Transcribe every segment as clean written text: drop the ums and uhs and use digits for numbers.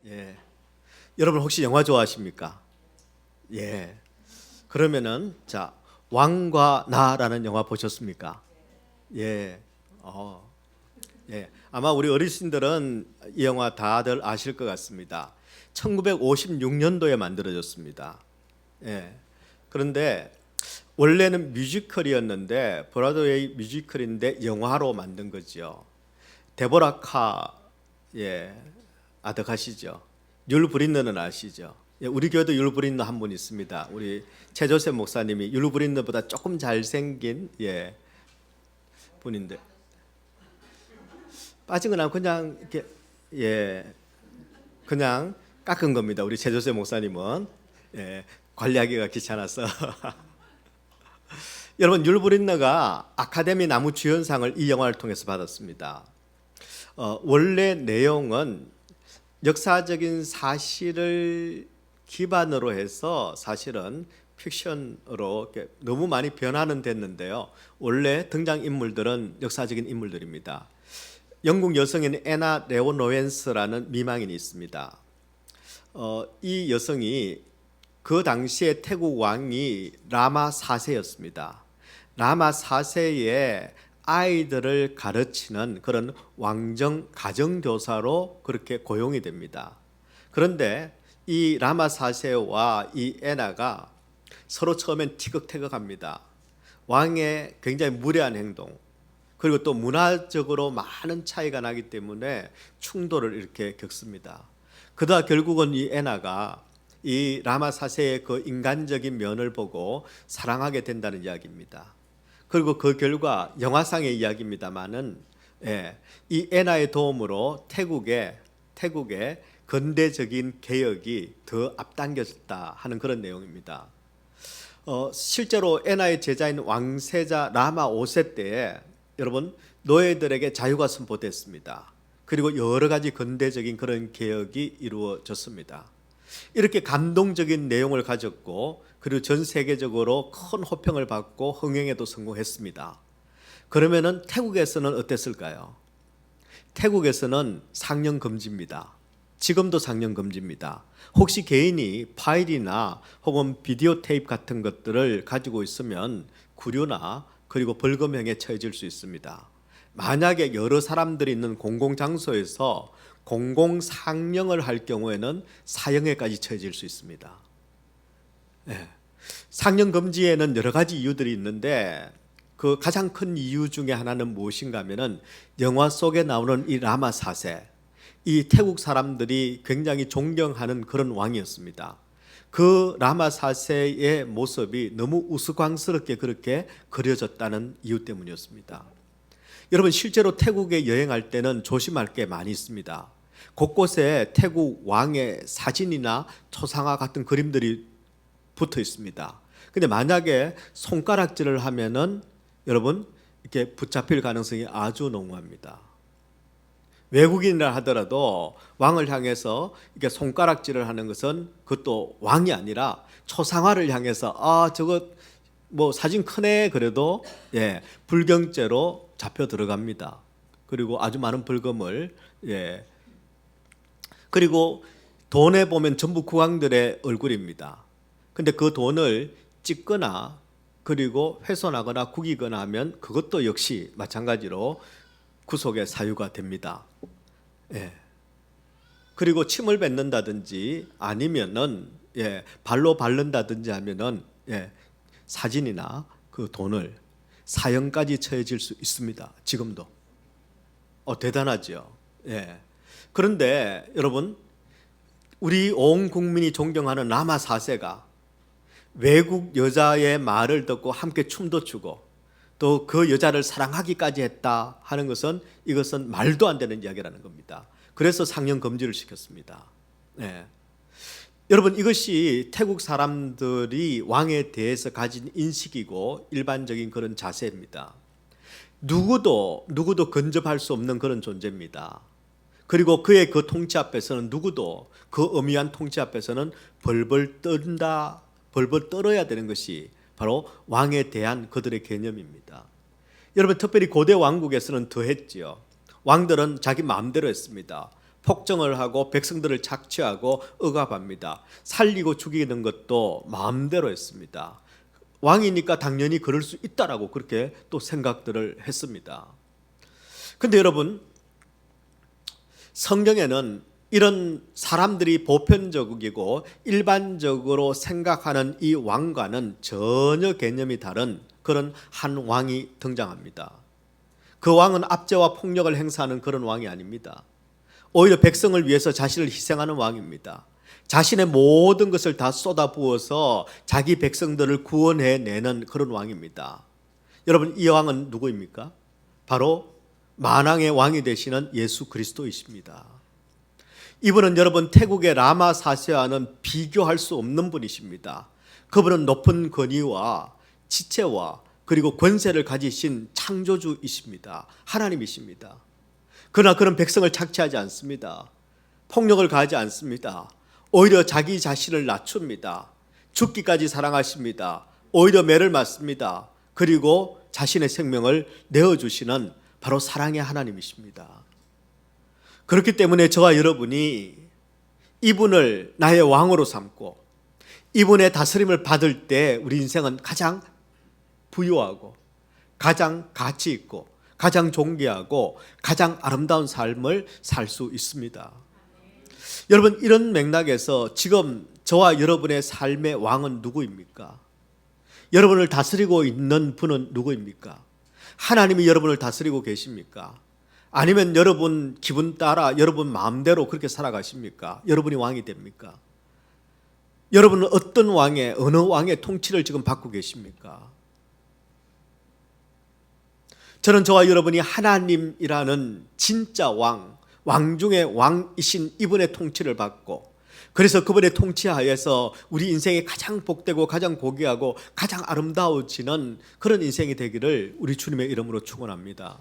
예. 여러분 혹시 영화 좋아하십니까? 예. 그러면은 자, 왕과 나라는 영화 보셨습니까? 예. 예. 아마 우리 어르신들은 이 영화 다들 아실 것 같습니다. 1956년도에 만들어졌습니다. 예. 그런데 원래는 뮤지컬이었는데 브로드웨이 뮤지컬인데 영화로 만든 거죠. 데보라 카, 예, 아득하시죠? 율 브린너는 아시죠? 예, 우리 교회도 율 브린너 한 분 있습니다. 우리 최조셉 목사님이 율 브린너보다 조금 잘생긴 분인데 빠진 건 아니고 그냥 이렇게 그냥 깎은 겁니다. 우리 최조셉 목사님은 관리하기가 귀찮아서 여러분 율 브린너가 아카데미 나무주연상을 이 영화를 통해서 받았습니다. 원래 내용은 역사적인 사실을 기반으로 해서 사실은 픽션으로 너무 많이 변화는 됐는데요. 원래 등장인물들은 역사적인 인물들입니다. 영국 여성인 애나 레오노웬스라는 미망인이 있습니다. 이 여성이 그 당시에 태국 왕이 라마 4세였습니다. 라마 4세의 아이들을 가르치는 그런 왕정 가정교사로 그렇게 고용이 됩니다. 그런데 이 라마 4세와 이 애나가 서로 처음엔 티격태격합니다. 왕의 굉장히 무례한 행동, 그리고 또 문화적으로 많은 차이가 나기 때문에 충돌을 이렇게 겪습니다. 그러다 결국은 이 애나가 이 라마 4세의 그 인간적인 면을 보고 사랑하게 된다는 이야기입니다. 그리고 그 결과 영화상의 이야기입니다만은 이 애나의 도움으로 태국의 근대적인 개혁이 더 앞당겨졌다 하는 그런 내용입니다. 실제로 애나의 제자인 왕세자 라마 5세 때에 여러분 노예들에게 자유가 선포됐습니다. 그리고 여러 가지 근대적인 그런 개혁이 이루어졌습니다. 이렇게 감동적인 내용을 가졌고 그리고 전 세계적으로 큰 호평을 받고 흥행에도 성공했습니다. 그러면은 태국에서는 어땠을까요? 태국에서는 상영 금지입니다. 지금도 상영 금지입니다. 혹시 개인이 파일이나 혹은 비디오 테이프 같은 것들을 가지고 있으면 구류나 그리고 벌금형에 처해질 수 있습니다. 만약에 여러 사람들이 있는 공공장소에서 공공 상영을 할 경우에는 사형에까지 처해질 수 있습니다. 상영 금지에는 여러 가지 이유들이 있는데 그 가장 큰 이유 중에 하나는 무엇인가 하면은 영화 속에 나오는 이 라마 4세, 이 태국 사람들이 굉장히 존경하는 그런 왕이었습니다. 그 라마 4세의 모습이 너무 우스꽝스럽게 그렇게 그려졌다는 이유 때문이었습니다. 여러분 실제로 태국에 여행할 때는 조심할 게 많이 있습니다. 곳곳에 태국 왕의 사진이나 초상화 같은 그림들이 붙어 있습니다. 근데 만약에 손가락질을 하면은 여러분 이렇게 붙잡힐 가능성이 아주 농후합니다. 외국인이라 하더라도 왕을 향해서 이렇게 손가락질을 하는 것은 그것도 왕이 아니라 초상화를 향해서 저거 뭐 사진 크네 그래도 불경죄로 잡혀 들어갑니다. 그리고 아주 많은 벌금을 그리고 돈에 보면 전부 국왕들의 얼굴입니다. 근데 그 돈을 찍거나 그리고 훼손하거나 구기거나 하면 그것도 역시 마찬가지로 구속의 사유가 됩니다. 그리고 침을 뱉는다든지 아니면은 발로 밟는다든지 하면은 사진이나 그 돈을 사형까지 처해질 수 있습니다. 지금도. 대단하죠. 그런데 여러분 우리 온 국민이 존경하는 라마 4세가 외국 여자의 말을 듣고 함께 춤도 추고 또 그 여자를 사랑하기까지 했다 하는 것은 이것은 말도 안 되는 이야기라는 겁니다. 그래서 상영 금지를 시켰습니다. 여러분 이것이 태국 사람들이 왕에 대해서 가진 인식이고 일반적인 그런 자세입니다. 누구도 근접할 수 없는 그런 존재입니다. 그리고 그의 그 통치 앞에서는 누구도 그 엄위한 통치 앞에서는 벌벌 떨어야 되는 것이 바로 왕에 대한 그들의 개념입니다. 여러분 특별히 고대 왕국에서는 더했지요. 왕들은 자기 마음대로 했습니다. 폭정을 하고 백성들을 착취하고 억압합니다. 살리고 죽이는 것도 마음대로 했습니다. 왕이니까 당연히 그럴 수 있다라고 그렇게 또 생각들을 했습니다. 근데 여러분, 성경에는 이런 사람들이 보편적이고 일반적으로 생각하는 이 왕과는 전혀 개념이 다른 그런 한 왕이 등장합니다. 그 왕은 압제와 폭력을 행사하는 그런 왕이 아닙니다. 오히려 백성을 위해서 자신을 희생하는 왕입니다. 자신의 모든 것을 다 쏟아부어서 자기 백성들을 구원해내는 그런 왕입니다. 여러분, 이 왕은 누구입니까? 바로 만왕의 왕이 되시는 예수 그리스도이십니다. 이분은 여러분 태국의 라마 4세와는 비교할 수 없는 분이십니다. 그분은 높은 권위와 지체와 그리고 권세를 가지신 창조주이십니다. 하나님이십니다. 그러나 그런 백성을 착취하지 않습니다. 폭력을 가하지 않습니다. 오히려 자기 자신을 낮춥니다. 죽기까지 사랑하십니다. 오히려 매를 맞습니다. 그리고 자신의 생명을 내어주시는 바로 사랑의 하나님이십니다. 그렇기 때문에 저와 여러분이 이분을 나의 왕으로 삼고 이분의 다스림을 받을 때 우리 인생은 가장 부유하고 가장 가치 있고 가장 존귀하고 가장 아름다운 삶을 살 수 있습니다. 여러분, 이런 맥락에서 지금 저와 여러분의 삶의 왕은 누구입니까? 여러분을 다스리고 있는 분은 누구입니까? 하나님이 여러분을 다스리고 계십니까? 아니면 여러분 기분 따라 여러분 마음대로 그렇게 살아가십니까? 여러분이 왕이 됩니까? 여러분은 어떤 왕의, 어느 왕의 통치를 지금 받고 계십니까? 저는 저와 여러분이 하나님이라는 진짜 왕, 왕 중의 왕이신 이분의 통치를 받고, 그래서 그분의 통치하에서 우리 인생이 가장 복되고 가장 고귀하고 가장 아름다워지는 그런 인생이 되기를 우리 주님의 이름으로 축원합니다.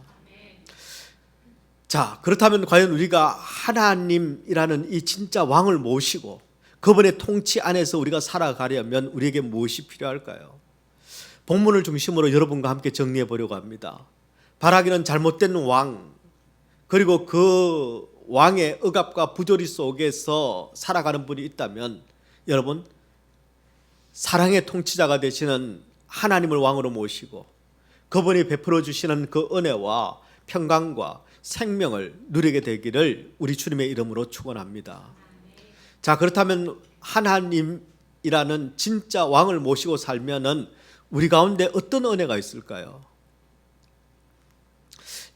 자, 그렇다면 과연 우리가 하나님이라는 이 진짜 왕을 모시고 그분의 통치 안에서 우리가 살아가려면 우리에게 무엇이 필요할까요? 본문을 중심으로 여러분과 함께 정리해 보려고 합니다. 바라기는 잘못된 왕, 그리고 그 왕의 억압과 부조리 속에서 살아가는 분이 있다면 여러분, 사랑의 통치자가 되시는 하나님을 왕으로 모시고 그분이 베풀어 주시는 그 은혜와 평강과 생명을 누리게 되기를 우리 주님의 이름으로 축원합니다. 자, 그렇다면 하나님이라는 진짜 왕을 모시고 살면은 우리 가운데 어떤 은혜가 있을까요?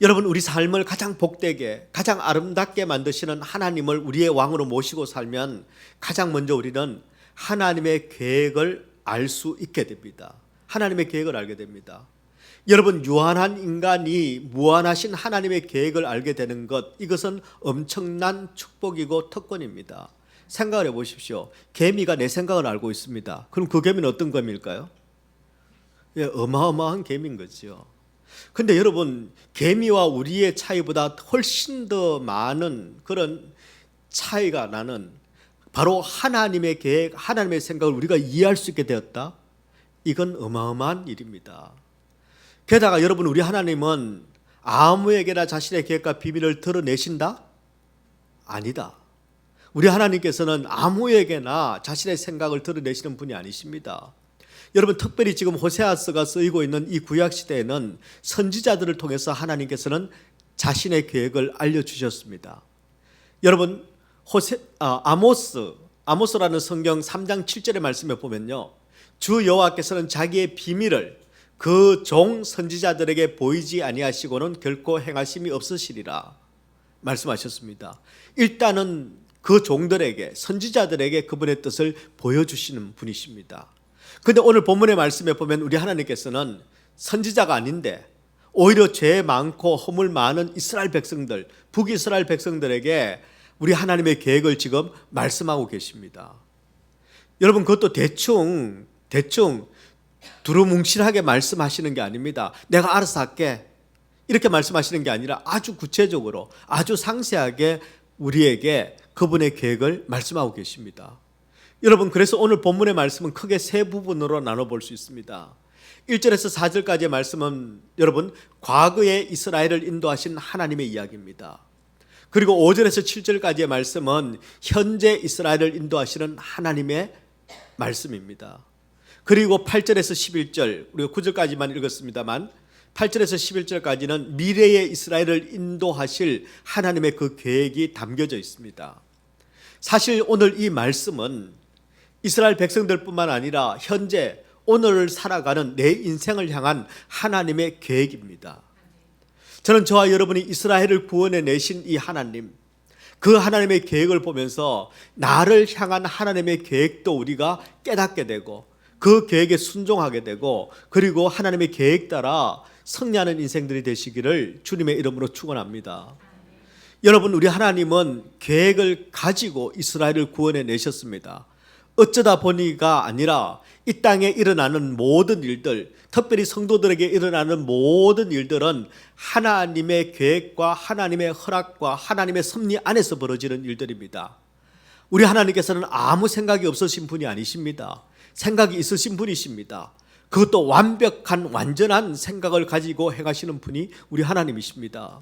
여러분, 우리 삶을 가장 복되게, 가장 아름답게 만드시는 하나님을 우리의 왕으로 모시고 살면 가장 먼저 우리는 하나님의 계획을 알 수 있게 됩니다. 하나님의 계획을 알게 됩니다. 여러분, 유한한 인간이 무한하신 하나님의 계획을 알게 되는 것, 이것은 엄청난 축복이고 특권입니다. 생각을 해보십시오. 개미가 내 생각을 알고 있습니다. 그럼 그 개미는 어떤 개미일까요? 예, 어마어마한 개미인 거죠. 근데 여러분, 개미와 우리의 차이보다 훨씬 더 많은 그런 차이가 나는 바로 하나님의 계획, 하나님의 생각을 우리가 이해할 수 있게 되었다. 이건 어마어마한 일입니다. 게다가 여러분, 우리 하나님은 아무에게나 자신의 계획과 비밀을 드러내신다? 아니다. 우리 하나님께서는 아무에게나 자신의 생각을 드러내시는 분이 아니십니다. 여러분, 특별히 지금 호세아서가 쓰이고 있는 이 구약 시대에는 선지자들을 통해서 하나님께서는 자신의 계획을 알려주셨습니다. 여러분, 아모스라는 성경 3장 7절의 말씀에 보면요, 주 여호와께서는 자기의 비밀을 그 종 선지자들에게 보이지 아니하시고는 결코 행하심이 없으시리라 말씀하셨습니다. 일단은 그 종들에게, 선지자들에게 그분의 뜻을 보여주시는 분이십니다. 그런데 오늘 본문의 말씀에 보면 우리 하나님께서는 선지자가 아닌데 오히려 죄 많고 허물 많은 이스라엘 백성들, 북이스라엘 백성들에게 우리 하나님의 계획을 지금 말씀하고 계십니다. 여러분, 그것도 대충 두루뭉실하게 말씀하시는 게 아닙니다. 내가 알아서 할게, 이렇게 말씀하시는 게 아니라 아주 구체적으로, 아주 상세하게 우리에게 그분의 계획을 말씀하고 계십니다. 여러분, 그래서 오늘 본문의 말씀은 크게 세 부분으로 나눠볼 수 있습니다. 1절에서 4절까지의 말씀은 여러분, 과거에 이스라엘을 인도하신 하나님의 이야기입니다. 그리고 5절에서 7절까지의 말씀은 현재 이스라엘을 인도하시는 하나님의 말씀입니다. 그리고 8절에서 11절, 우리가 9절까지만 읽었습니다만 8절에서 11절까지는 미래의 이스라엘을 인도하실 하나님의 그 계획이 담겨져 있습니다. 사실 오늘 이 말씀은 이스라엘 백성들뿐만 아니라 현재 오늘을 살아가는 내 인생을 향한 하나님의 계획입니다. 저는 저와 여러분이 이스라엘을 구원해 내신 이 하나님, 그 하나님의 계획을 보면서 나를 향한 하나님의 계획도 우리가 깨닫게 되고 그 계획에 순종하게 되고 그리고 하나님의 계획 따라 승리하는 인생들이 되시기를 주님의 이름으로 축원합니다. 여러분, 우리 하나님은 계획을 가지고 이스라엘을 구원해 내셨습니다. 어쩌다 보니가 아니라 이 땅에 일어나는 모든 일들, 특별히 성도들에게 일어나는 모든 일들은 하나님의 계획과 하나님의 허락과 하나님의 섭리 안에서 벌어지는 일들입니다. 우리 하나님께서는 아무 생각이 없으신 분이 아니십니다. 생각이 있으신 분이십니다. 그것도 완벽한 완전한 생각을 가지고 행하시는 분이 우리 하나님이십니다.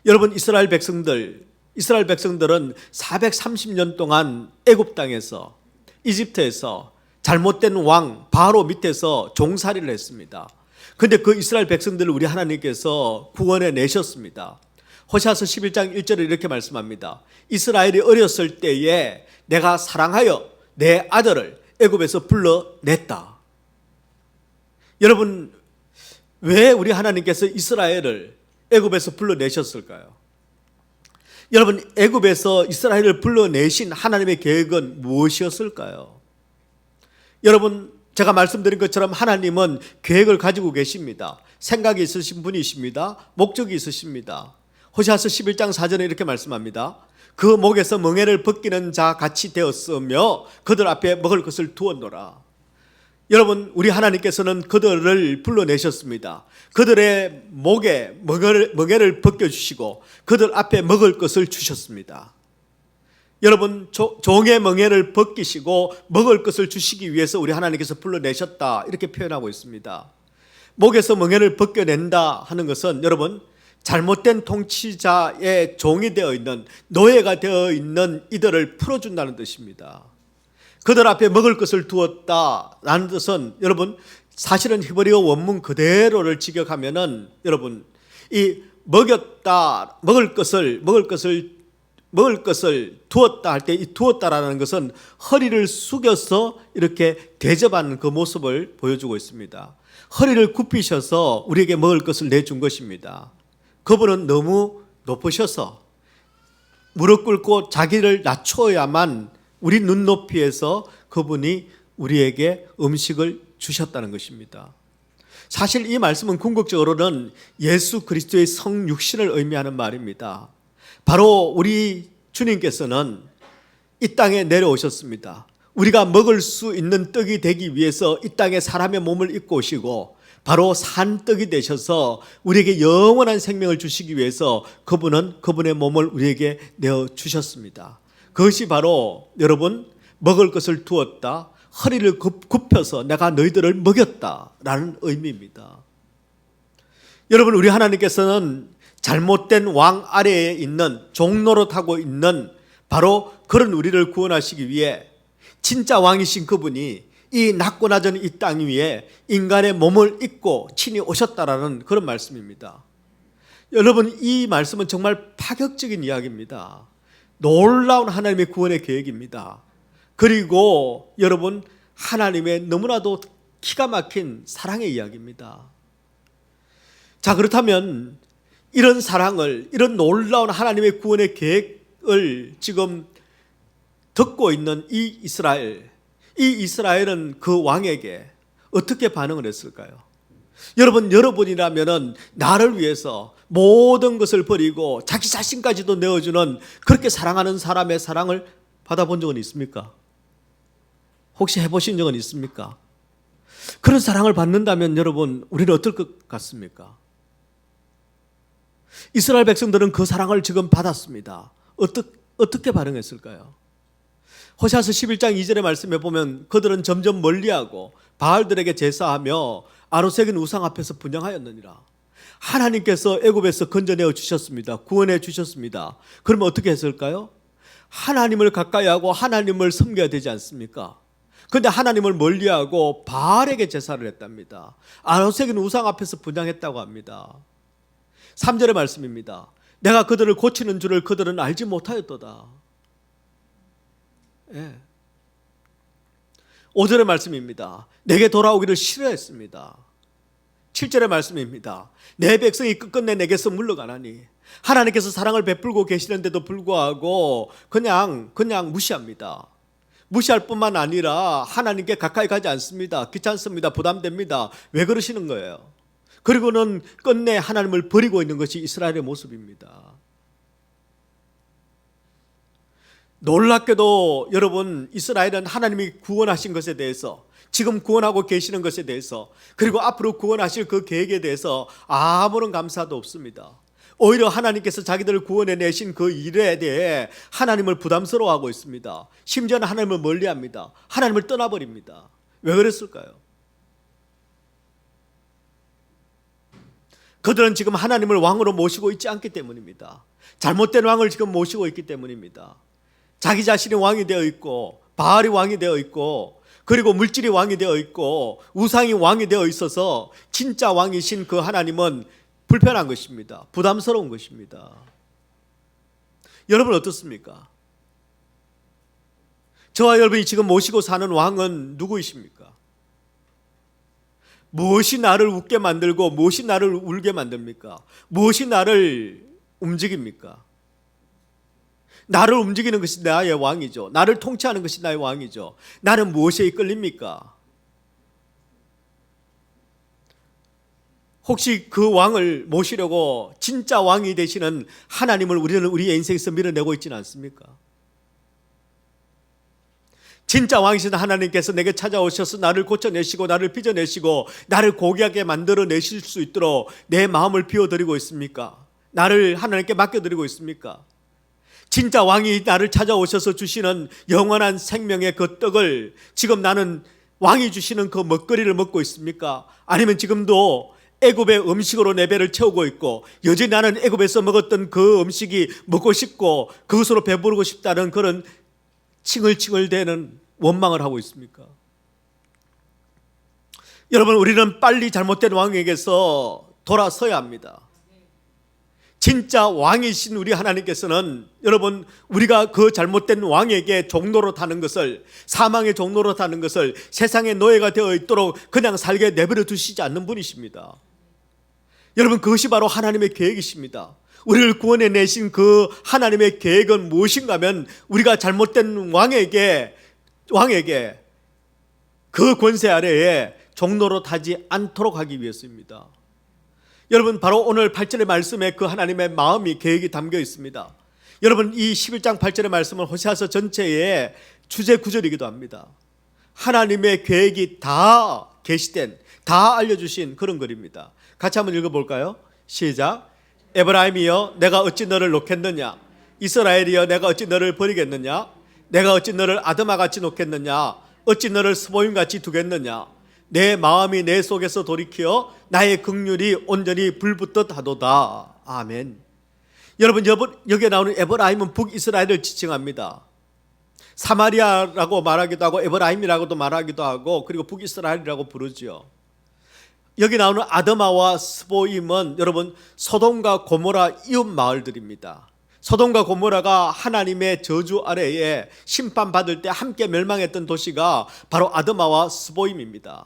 여러분, 이스라엘 백성들은 430년 동안 애굽 땅에서 이집트에서 잘못된 왕 바로 밑에서 종살이를 했습니다. 그런데 그 이스라엘 백성들을 우리 하나님께서 구원해 내셨습니다. 호세아서 11장 1절에 이렇게 말씀합니다. 이스라엘이 어렸을 때에 내가 사랑하여 내 아들을 애굽에서 불러냈다. 여러분, 왜 우리 하나님께서 이스라엘을 애굽에서 불러내셨을까요? 여러분, 애굽에서 이스라엘을 불러내신 하나님의 계획은 무엇이었을까요? 여러분, 제가 말씀드린 것처럼 하나님은 계획을 가지고 계십니다. 생각이 있으신 분이십니다. 목적이 있으십니다. 호세아서 11장 4절에 이렇게 말씀합니다. 그 목에서 멍에를 벗기는 자 같이 되었으며 그들 앞에 먹을 것을 두었노라. 여러분, 우리 하나님께서는 그들을 불러내셨습니다. 그들의 목에 멍에를 벗겨주시고 그들 앞에 먹을 것을 주셨습니다. 여러분, 종의 멍에를 벗기시고 먹을 것을 주시기 위해서 우리 하나님께서 불러내셨다, 이렇게 표현하고 있습니다. 목에서 멍에를 벗겨낸다 하는 것은 여러분, 잘못된 통치자의 종이 되어 있는, 노예가 되어 있는 이들을 풀어준다는 뜻입니다. 그들 앞에 먹을 것을 두었다라는 뜻은 여러분, 사실은 히브리어 원문 그대로를 직역하면은 여러분, 이 먹였다, 먹을 것을 두었다 할 때 이 두었다라는 것은 허리를 숙여서 이렇게 대접하는 그 모습을 보여주고 있습니다. 허리를 굽히셔서 우리에게 먹을 것을 내준 것입니다. 그분은 너무 높으셔서 무릎 꿇고 자기를 낮춰야만 우리 눈높이에서 그분이 우리에게 음식을 주셨다는 것입니다. 사실 이 말씀은 궁극적으로는 예수 그리스도의 성육신을 의미하는 말입니다. 바로 우리 주님께서는 이 땅에 내려오셨습니다. 우리가 먹을 수 있는 떡이 되기 위해서 이 땅에 사람의 몸을 입고 오시고 바로 산떡이 되셔서 우리에게 영원한 생명을 주시기 위해서 그분은 그분의 몸을 우리에게 내어주셨습니다. 그것이 바로 여러분, 먹을 것을 두었다, 허리를 굽혀서 내가 너희들을 먹였다라는 의미입니다. 여러분, 우리 하나님께서는 잘못된 왕 아래에 있는, 종노릇하고 있는 바로 그런 우리를 구원하시기 위해 진짜 왕이신 그분이 이 낮고 낮은 이 땅 위에 인간의 몸을 입고 친히 오셨다라는 그런 말씀입니다. 여러분, 이 말씀은 정말 파격적인 이야기입니다. 놀라운 하나님의 구원의 계획입니다. 그리고 여러분, 하나님의 너무나도 기가 막힌 사랑의 이야기입니다. 자, 그렇다면 이런 사랑을, 이런 놀라운 하나님의 구원의 계획을 지금 듣고 있는 이 이스라엘은 그 왕에게 어떻게 반응을 했을까요? 여러분이라면은 나를 위해서 모든 것을 버리고 자기 자신까지도 내어주는 그렇게 사랑하는 사람의 사랑을 받아본 적은 있습니까? 혹시 해보신 적은 있습니까? 그런 사랑을 받는다면 여러분, 우리는 어떨 것 같습니까? 이스라엘 백성들은 그 사랑을 지금 받았습니다. 어떻게 반응했을까요? 호세아서 11장 2절의 말씀에 보면 그들은 점점 멀리하고 바알들에게 제사하며 아로새긴 우상 앞에서 분향하였느니라. 하나님께서 애굽에서 건져내어 주셨습니다. 구원해 주셨습니다. 그러면 어떻게 했을까요? 하나님을 가까이 하고 하나님을 섬겨야 되지 않습니까? 그런데 하나님을 멀리하고 바알에게 제사를 했답니다. 아로새긴 우상 앞에서 분향했다고 합니다. 3절의 말씀입니다. 내가 그들을 고치는 줄을 그들은 알지 못하였도다. 예. 5절의 말씀입니다. 내게 돌아오기를 싫어했습니다. 7절의 말씀입니다. 내 백성이 끝끝내 내게서 물러가나니. 하나님께서 사랑을 베풀고 계시는데도 불구하고 그냥 무시합니다. 무시할 뿐만 아니라 하나님께 가까이 가지 않습니다. 귀찮습니다. 부담됩니다. 왜 그러시는 거예요? 그리고는 끝내 하나님을 버리고 있는 것이 이스라엘의 모습입니다. 놀랍게도 여러분, 이스라엘은 하나님이 구원하신 것에 대해서, 지금 구원하고 계시는 것에 대해서, 그리고 앞으로 구원하실 그 계획에 대해서 아무런 감사도 없습니다. 오히려 하나님께서 자기들을 구원해 내신 그 일에 대해 하나님을 부담스러워하고 있습니다. 심지어는 하나님을 멀리합니다. 하나님을 떠나버립니다. 왜 그랬을까요? 그들은 지금 하나님을 왕으로 모시고 있지 않기 때문입니다. 잘못된 왕을 지금 모시고 있기 때문입니다. 자기 자신이 왕이 되어 있고, 바알이 왕이 되어 있고, 그리고 물질이 왕이 되어 있고, 우상이 왕이 되어 있어서 진짜 왕이신 그 하나님은 불편한 것입니다. 부담스러운 것입니다. 여러분 어떻습니까? 저와 여러분이 지금 모시고 사는 왕은 누구이십니까? 무엇이 나를 웃게 만들고 무엇이 나를 울게 만듭니까? 무엇이 나를 움직입니까? 나를 움직이는 것이 나의 왕이죠. 나를 통치하는 것이 나의 왕이죠. 나는 무엇에 이끌립니까? 혹시 그 왕을 모시려고 진짜 왕이 되시는 하나님을 우리는 우리의 인생에서 밀어내고 있지는 않습니까? 진짜 왕이신 하나님께서 내게 찾아오셔서 나를 고쳐내시고 나를 빚어내시고 나를 고귀하게 만들어내실 수 있도록 내 마음을 비워드리고 있습니까? 나를 하나님께 맡겨드리고 있습니까? 진짜 왕이 나를 찾아오셔서 주시는 영원한 생명의 그 떡을 지금 나는 왕이 주시는 그 먹거리를 먹고 있습니까? 아니면 지금도 애굽의 음식으로 내 배를 채우고 있고 여전히 나는 애굽에서 먹었던 그 음식이 먹고 싶고 그것으로 배부르고 싶다는 그런 칭얼칭얼대는 원망을 하고 있습니까? 여러분, 우리는 빨리 잘못된 왕에게서 돌아서야 합니다. 진짜 왕이신 우리 하나님께서는 여러분, 우리가 그 잘못된 왕에게 종로로 타는 것을, 사망의 종로로 타는 것을, 세상의 노예가 되어 있도록 그냥 살게 내버려 두시지 않는 분이십니다. 여러분, 그것이 바로 하나님의 계획이십니다. 우리를 구원해 내신 그 하나님의 계획은 무엇인가 하면 우리가 잘못된 왕에게 그 권세 아래에 종로로 타지 않도록 하기 위해서입니다. 여러분, 바로 오늘 8절의 말씀에 그 하나님의 마음이, 계획이 담겨 있습니다. 여러분, 이 11장 8절의 말씀은 호세아서 전체의 주제 구절이기도 합니다. 하나님의 계획이 다 계시된, 다 알려주신 그런 글입니다. 같이 한번 읽어볼까요? 시작. 에브라임이여, 내가 어찌 너를 놓겠느냐? 이스라엘이여, 내가 어찌 너를 버리겠느냐? 내가 어찌 너를 아드마같이 놓겠느냐? 어찌 너를 스보임같이 두겠느냐? 내 마음이 내 속에서 돌이켜 나의 긍휼이 온전히 불붙듯 하도다. 아멘. 여러분, 여기에 나오는 에브라임은 북이스라엘을 지칭합니다. 사마리아라고 말하기도 하고 에브라임이라고도 말하기도 하고 그리고 북이스라엘이라고 부르죠. 여기 나오는 아드마와 스보임은 여러분 소돔과 고모라 이웃 마을들입니다. 소돔과 고모라가 하나님의 저주 아래에 심판받을 때 함께 멸망했던 도시가 바로 아드마와 스보임입니다.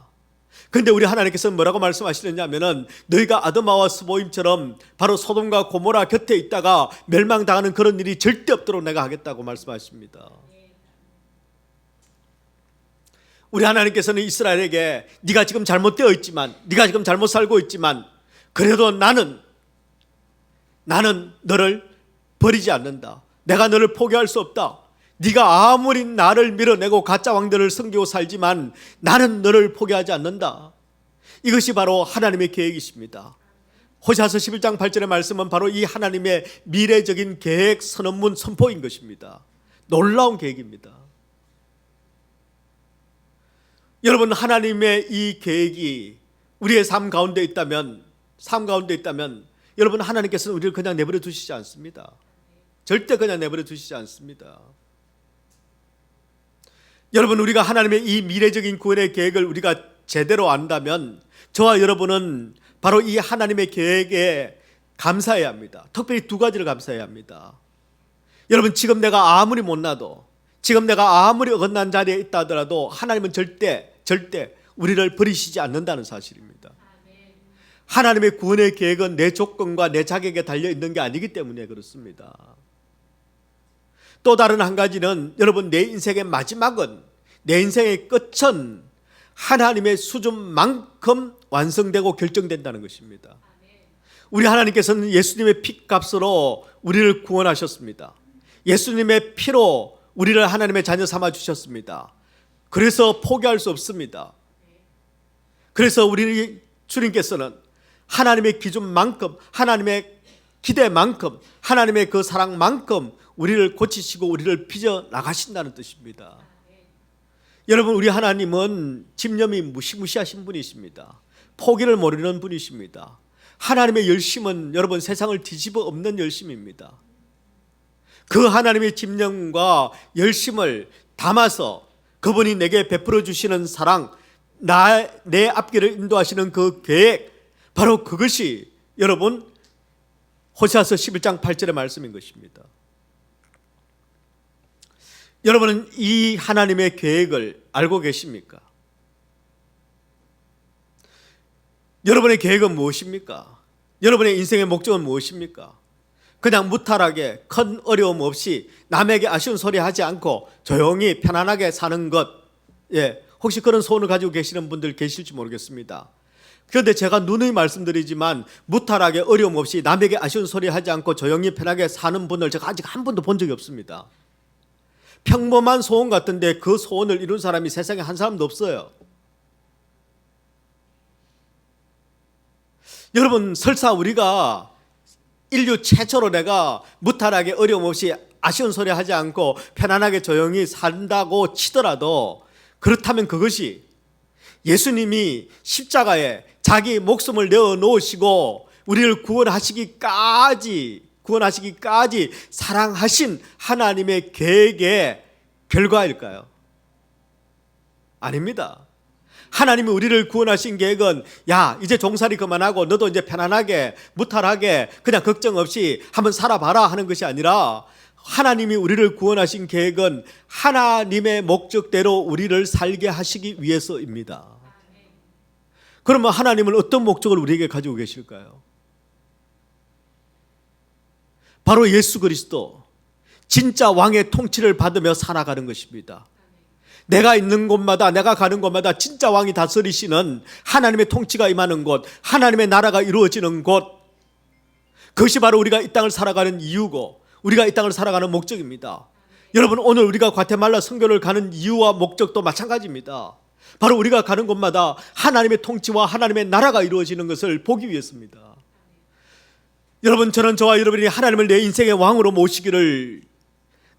그런데 우리 하나님께서는 뭐라고 말씀하시느냐 하면은 너희가 아드마와 스보임처럼 바로 소돔과 고모라 곁에 있다가 멸망당하는 그런 일이 절대 없도록 내가 하겠다고 말씀하십니다. 우리 하나님께서는 이스라엘에게 네가 지금 잘못되어 있지만, 네가 지금 잘못 살고 있지만 그래도 나는 너를 버리지 않는다. 내가 너를 포기할 수 없다. 네가 아무리 나를 밀어내고 가짜 왕들을 섬기고 살지만 나는 너를 포기하지 않는다. 이것이 바로 하나님의 계획이십니다. 호세아서 11장 8절의 말씀은 바로 이 하나님의 미래적인 계획 선언문 선포인 것입니다. 놀라운 계획입니다. 여러분, 하나님의 이 계획이 우리의 삶 가운데 있다면 삶 가운데 있다면 여러분, 하나님께서는 우리를 그냥 내버려 두시지 않습니다. 절대 그냥 내버려 두시지 않습니다. 여러분, 우리가 하나님의 이 미래적인 구원의 계획을 우리가 제대로 안다면 저와 여러분은 바로 이 하나님의 계획에 감사해야 합니다. 특별히 두 가지를 감사해야 합니다. 여러분, 지금 내가 아무리 못나도, 지금 내가 아무리 어긋난 자리에 있다 하더라도 하나님은 절대 우리를 버리시지 않는다는 사실입니다. 하나님의 구원의 계획은 내 조건과 내 자격에 달려 있는 게 아니기 때문에 그렇습니다. 또 다른 한 가지는 여러분, 내 인생의 마지막은, 내 인생의 끝은 하나님의 수준만큼 완성되고 결정된다는 것입니다. 우리 하나님께서는 예수님의 피값으로 우리를 구원하셨습니다. 예수님의 피로 우리를 하나님의 자녀 삼아 주셨습니다. 그래서 포기할 수 없습니다. 그래서 우리 주님께서는 하나님의 기준만큼, 하나님의 기대만큼, 하나님의 그 사랑만큼 우리를 고치시고 우리를 빚어 나가신다는 뜻입니다. 여러분, 우리 하나님은 집념이 무시무시하신 분이십니다. 포기를 모르는 분이십니다. 하나님의 열심은 여러분, 세상을 뒤집어 엎는 열심입니다. 그 하나님의 집념과 열심을 담아서 그분이 내게 베풀어 주시는 사랑, 내 앞길을 인도하시는 그 계획, 바로 그것이 여러분 호세아서 11장 8절의 말씀인 것입니다. 여러분은 이 하나님의 계획을 알고 계십니까? 여러분의 계획은 무엇입니까? 여러분의 인생의 목적은 무엇입니까? 그냥 무탈하게 큰 어려움 없이 남에게 아쉬운 소리 하지 않고 조용히 편안하게 사는 것, 혹시 그런 소원을 가지고 계시는 분들 계실지 모르겠습니다. 그런데 제가 누누이 말씀드리지만 무탈하게 어려움 없이 남에게 아쉬운 소리 하지 않고 조용히 편하게 사는 분을 제가 아직 한 번도 본 적이 없습니다. 평범한 소원 같은데 그 소원을 이룬 사람이 세상에 한 사람도 없어요. 여러분, 설사 우리가 인류 최초로 내가 무탈하게 어려움 없이 아쉬운 소리 하지 않고 편안하게 조용히 산다고 치더라도, 그렇다면 그것이 예수님이 십자가에 자기 목숨을 내어 놓으시고 우리를 구원하시기까지 사랑하신 하나님의 계획의 결과일까요? 아닙니다. 하나님이 우리를 구원하신 계획은, 야, 이제 종살이 그만하고 너도 이제 편안하게 무탈하게 그냥 걱정 없이 한번 살아봐라 하는 것이 아니라, 하나님이 우리를 구원하신 계획은 하나님의 목적대로 우리를 살게 하시기 위해서입니다. 그러면 하나님은 어떤 목적을 우리에게 가지고 계실까요? 바로 예수 그리스도, 진짜 왕의 통치를 받으며 살아가는 것입니다. 내가 있는 곳마다, 내가 가는 곳마다 진짜 왕이 다스리시는 하나님의 통치가 임하는 곳, 하나님의 나라가 이루어지는 곳, 그것이 바로 우리가 이 땅을 살아가는 이유고 우리가 이 땅을 살아가는 목적입니다. 여러분, 오늘 우리가 과테말라 선교를 가는 이유와 목적도 마찬가지입니다. 바로 우리가 가는 곳마다 하나님의 통치와 하나님의 나라가 이루어지는 것을 보기 위해서입니다. 여러분, 저와 여러분이 하나님을 내 인생의 왕으로 모시기를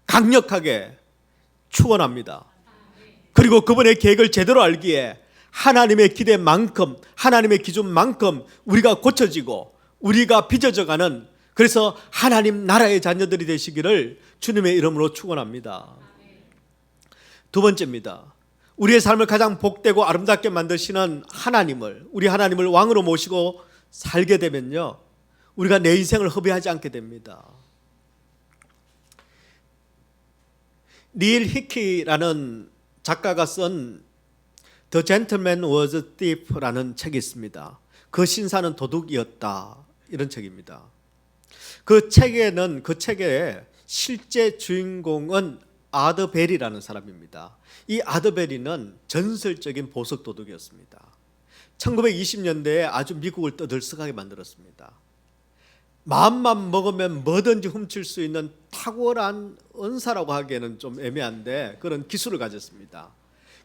강력하게 축원합니다. 그리고 그분의 계획을 제대로 알기에 하나님의 기대만큼, 하나님의 기준만큼 우리가 고쳐지고 우리가 빚어져가는, 그래서 하나님 나라의 자녀들이 되시기를 주님의 이름으로 축원합니다. 두 번째입니다. 우리의 삶을 가장 복되고 아름답게 만드시는 하나님을, 우리 하나님을 왕으로 모시고 살게 되면요, 우리가 내 인생을 허비하지 않게 됩니다. 닐 히키라는 작가가 쓴 The Gentleman Was a Thief라는 책이 있습니다. 그 신사는 도둑이었다, 이런 책입니다. 그 책의 실제 주인공은 아드벨이라는 사람입니다. 이 아드벨이는 전설적인 보석 도둑이었습니다. 1920년대에 아주 미국을 떠들썩하게 만들었습니다. 마음만 먹으면 뭐든지 훔칠 수 있는 탁월한 은사라고 하기에는 좀 애매한데 그런 기술을 가졌습니다.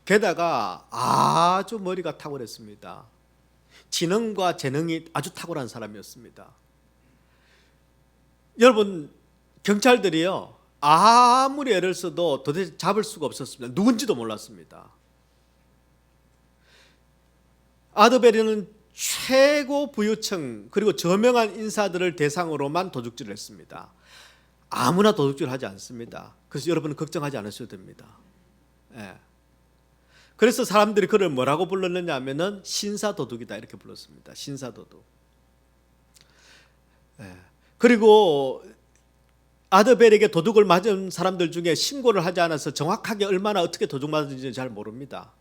게다가 아주 머리가 탁월했습니다. 지능과 재능이 아주 탁월한 사람이었습니다. 여러분, 경찰들이요, 아무리 애를 써도 도대체 잡을 수가 없었습니다. 누군지도 몰랐습니다. 아드벨은 최고 부유층 그리고 저명한 인사들을 대상으로만 도둑질을 했습니다. 아무나 도둑질 하지 않습니다. 그래서 여러분은 걱정하지 않으셔도 됩니다. 예. 그래서 사람들이 그를 뭐라고 불렀느냐 하면은 신사도둑이다 이렇게 불렀습니다. 신사도둑. 예. 그리고 아드벨에게 도둑을 맞은 사람들 중에 신고를 하지 않아서 정확하게 얼마나 어떻게 도둑 맞은지 잘 모릅니다.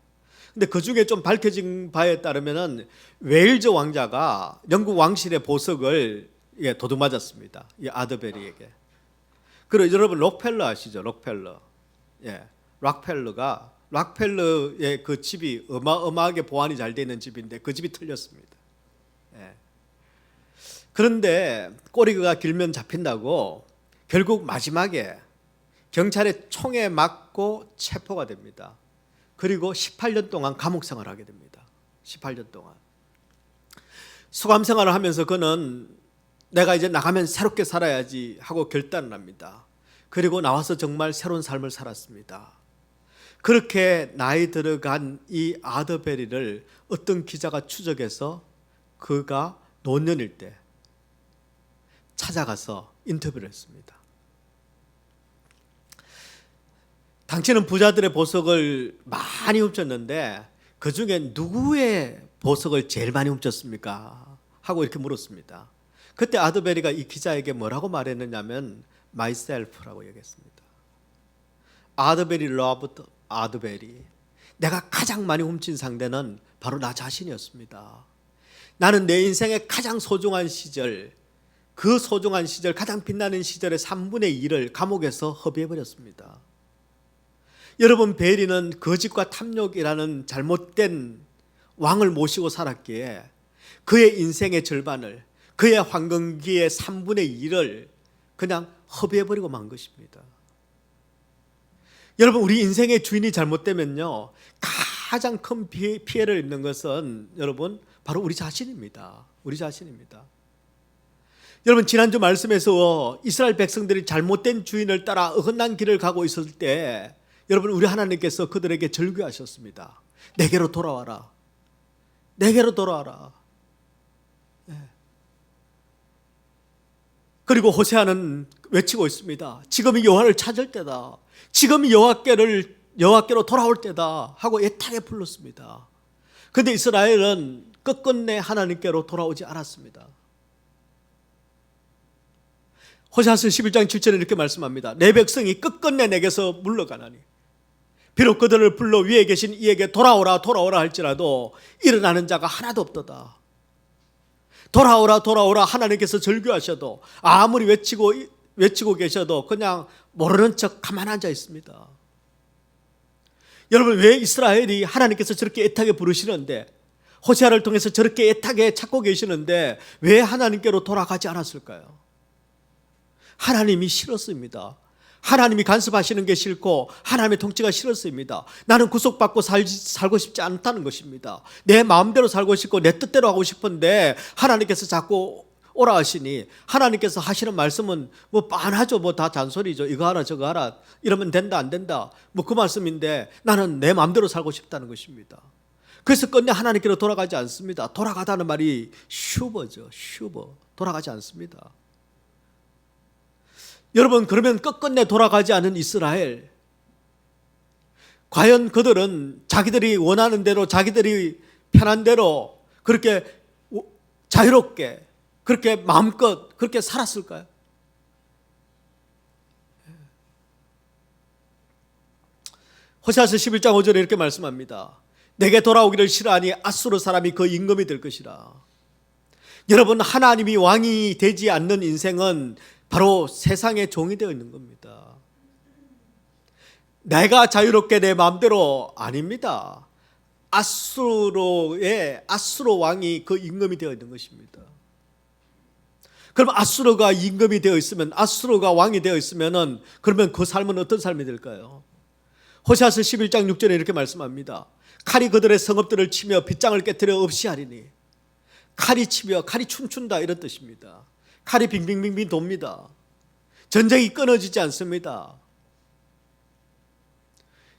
근데 그 중에 좀 밝혀진 바에 따르면은 웨일즈 왕자가 영국 왕실의 보석을 도둑 맞았습니다. 이 아드벨에게. 그리고 여러분 록펠러 아시죠? 록펠러. 예. 락펠러의 그 집이 어마어마하게 보안이 잘 되어 있는 집인데 그 집이 틀렸습니다. 예. 그런데 꼬리가 길면 잡힌다고 결국 마지막에 경찰의 총에 맞고 체포가 됩니다. 그리고 18년 동안 감옥 생활을 하게 됩니다. 18년 동안. 수감 생활을 하면서 그는 내가 이제 나가면 새롭게 살아야지 하고 결단을 합니다. 그리고 나와서 정말 새로운 삶을 살았습니다. 그렇게 나이 들어간 이 아드베리를 어떤 기자가 추적해서 그가 노년일 때 찾아가서 인터뷰를 했습니다. 당신은 부자들의 보석을 많이 훔쳤는데 그 중에 누구의 보석을 제일 많이 훔쳤습니까? 하고 이렇게 물었습니다. 그때 아드베리가 이 기자에게 뭐라고 말했느냐면 myself라고 얘기했습니다. 아드베리 loved 아드베리. 내가 가장 많이 훔친 상대는 바로 나 자신이었습니다. 나는 내 인생의 가장 소중한 시절, 그 소중한 시절, 가장 빛나는 시절의 3분의 1을 감옥에서 허비해버렸습니다. 여러분, 베리는 거짓과 탐욕이라는 잘못된 왕을 모시고 살았기에 그의 인생의 절반을, 그의 황금기의 3분의 1을 그냥 허비해버리고 만 것입니다. 여러분, 우리 인생의 주인이 잘못되면요, 가장 큰 피해를 입는 것은 여러분 바로 우리 자신입니다. 우리 자신입니다. 여러분, 지난주 말씀에서 이스라엘 백성들이 잘못된 주인을 따라 어긋난 길을 가고 있을 때 여러분, 우리 하나님께서 그들에게 절규하셨습니다. 내게로 돌아와라. 내게로 돌아와라. 네. 그리고 호세아는 외치고 있습니다. 지금이 여호와를 찾을 때다. 지금이 여호와께로 돌아올 때다 하고 애타게 불렀습니다. 그런데 이스라엘은 끝끝내 하나님께로 돌아오지 않았습니다. 호세아서 11장 7절에 이렇게 말씀합니다. 내 백성이 끝끝내 내게서 물러가나니 비록 그들을 불러 위에 계신 이에게 돌아오라 돌아오라 할지라도 일어나는 자가 하나도 없도다. 돌아오라 돌아오라 하나님께서 절규하셔도 아무리 외치고 계셔도 그냥 모르는 척 가만 앉아 있습니다. 여러분, 왜 이스라엘이 하나님께서 저렇게 애타게 부르시는데, 호세아를 통해서 저렇게 애타게 찾고 계시는데 왜 하나님께로 돌아가지 않았을까요? 하나님이 싫었습니다. 하나님이 간섭하시는 게 싫고 하나님의 통치가 싫었습니다. 나는 구속받고 살고 싶지 않다는 것입니다. 내 마음대로 살고 싶고 내 뜻대로 하고 싶은데 하나님께서 자꾸 오라 하시니, 하나님께서 하시는 말씀은 뭐 빤하죠. 뭐 다 잔소리죠. 이거 하라 저거 하라 이러면 된다 안 된다 뭐 그 말씀인데 나는 내 마음대로 살고 싶다는 것입니다. 그래서 끝내 하나님께로 돌아가지 않습니다. 돌아가다는 말이 슈버죠. 슈버. 돌아가지 않습니다. 여러분, 그러면 끝끝내 돌아가지 않은 이스라엘, 과연 그들은 자기들이 원하는 대로, 자기들이 편한 대로 그렇게 자유롭게, 그렇게 마음껏 그렇게 살았을까요? 호세아서 11장 5절에 이렇게 말씀합니다. 내게 돌아오기를 싫어하니 아수르 사람이 그 임금이 될 것이라. 여러분, 하나님이 왕이 되지 않는 인생은 바로 세상의 종이 되어 있는 겁니다. 내가 자유롭게 내 마음대로 아닙니다. 아수르 왕이 그 임금이 되어 있는 것입니다. 그럼 아수르가 임금이 되어 있으면, 아수르가 왕이 되어 있으면은 그러면 그 삶은 어떤 삶이 될까요? 호세아서 11장 6절에 이렇게 말씀합니다. 칼이 그들의 성읍들을 치며 빗장을 깨뜨려 없이 하리니. 칼이 치며, 칼이 춤춘다 이런 뜻입니다. 칼이 빙빙빙빙 돕니다. 전쟁이 끊어지지 않습니다.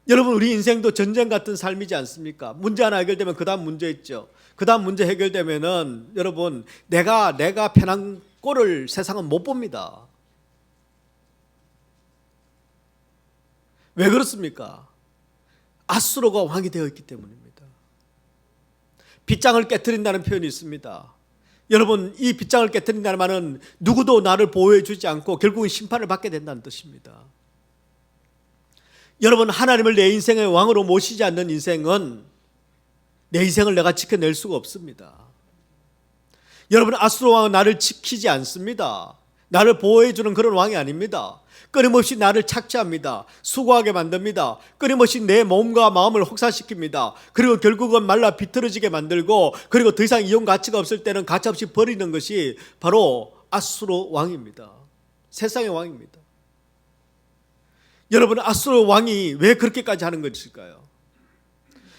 여러분, 우리 인생도 전쟁 같은 삶이지 않습니까? 문제 하나 해결되면 그 다음 문제 있죠. 그다음 문제 해결되면은 여러분 내가 편한 꼴을 세상은 못 봅니다. 왜 그렇습니까? 아수르가 왕이 되어 있기 때문입니다. 빗장을 깨트린다는 표현이 있습니다. 여러분 이 빗장을 깨트린다는 말은 누구도 나를 보호해 주지 않고 결국은 심판을 받게 된다는 뜻입니다. 여러분 하나님을 내 인생의 왕으로 모시지 않는 인생은 내 인생을 내가 지켜낼 수가 없습니다. 여러분 아수르 왕은 나를 지키지 않습니다. 나를 보호해 주는 그런 왕이 아닙니다. 끊임없이 나를 착취합니다. 수고하게 만듭니다. 끊임없이 내 몸과 마음을 혹사시킵니다. 그리고 결국은 말라 비틀어지게 만들고 그리고 더 이상 이용 가치가 없을 때는 가차없이 버리는 것이 바로 아수르 왕입니다. 세상의 왕입니다. 여러분 아수르 왕이 왜 그렇게까지 하는 것일까요?